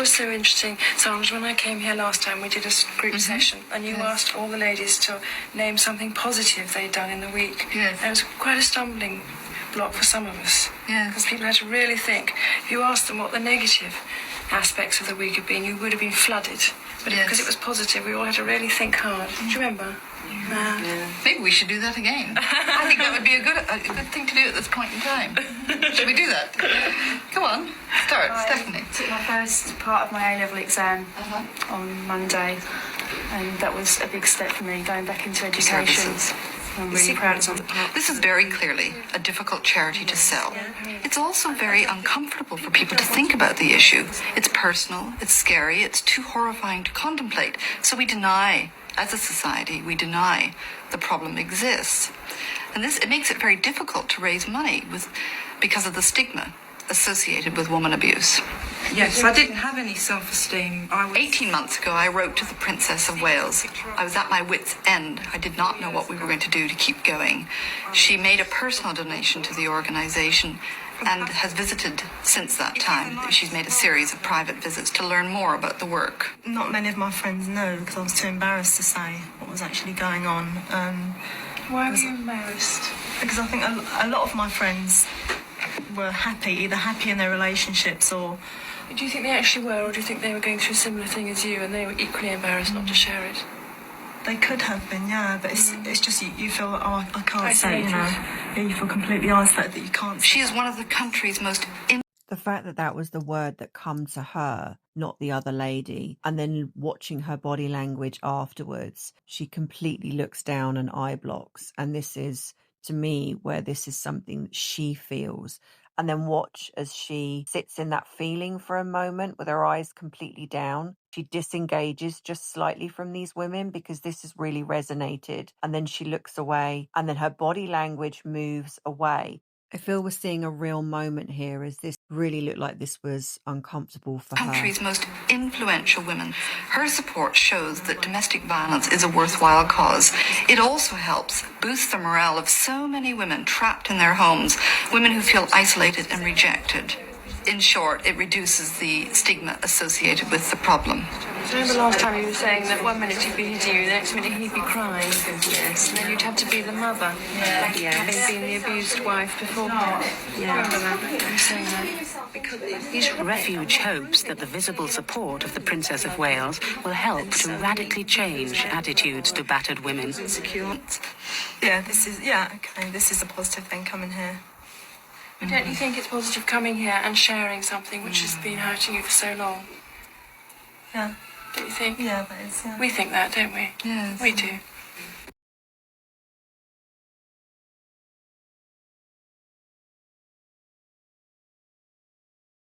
was so interesting, Sanj, when I came here last time, we did a group session, and you asked all the ladies to name something positive they'd done in the week. Yes. And it was quite a stumbling block for some of us. Yes. Because people had to really think. If you asked them what the negative aspects of the week had been, you would have been flooded. But Yes. because it was positive, we all had to really think hard. Do you remember? Maybe we should do that again. I think that would be a good thing to do at this point in time. Should we do that? Come on, start, Stephanie. I took my first part of my A-level exam on Monday, and that was a big step for me, going back into education. I'm really proud of it. This is very clearly a difficult charity to sell. It's also very uncomfortable for people to think about the issue. It's personal, it's scary, it's too horrifying to contemplate. So we deny, as a society, we deny the problem exists. And it makes it very difficult to raise money because of the stigma associated with woman abuse. Yes, I didn't have any self-esteem. 18 months ago, I wrote to the Princess of Wales. I was at my wit's end. I did not know what we were going to do to keep going. She made a personal donation to the organisation and has visited since that time. She's made a series of private visits to learn more about the work. Not many of my friends know because I was too embarrassed to say what was actually going on. Why were you embarrassed? Because I think a lot of my friends were either happy in their relationships or... Do you think they actually were, or do you think they were going through a similar thing as you and they were equally embarrassed not to share it? They could have been, yeah, but it's just you feel, oh, I can't say, you know. Yeah, you feel completely isolated that you can't say. She is one of the country's most... The fact that that was the word that come to her, not the other lady, and then watching her body language afterwards, she completely looks down and eye blocks. And this is, to me, where this is something that she feels. And then watch as she sits in that feeling for a moment with her eyes completely down. She disengages just slightly from these women because this has really resonated. And then she looks away and then her body language moves away. I feel we're seeing a real moment here as this really looked like this was uncomfortable for her. Country's most influential women. Her support shows that domestic violence is a worthwhile cause. It also helps boost the morale of so many women trapped in their homes, women who feel isolated and rejected. In short, it reduces the stigma associated with the problem. I remember last time you were saying that 1 minute he'd be hitting you, the next minute he'd be crying. Yes. And then you'd have to be the mother. Yeah. Having been the abused wife before. Yeah. Remember that? You were saying that. Refuge hopes that the visible support of the Princess of Wales will help to radically change attitudes to battered women. Yeah, this is a positive thing coming here. Don't you think it's positive coming here and sharing something which has been hurting you for so long? Yeah. Don't you think? Yeah, that is, yeah. We think that, don't we? Yes. We do.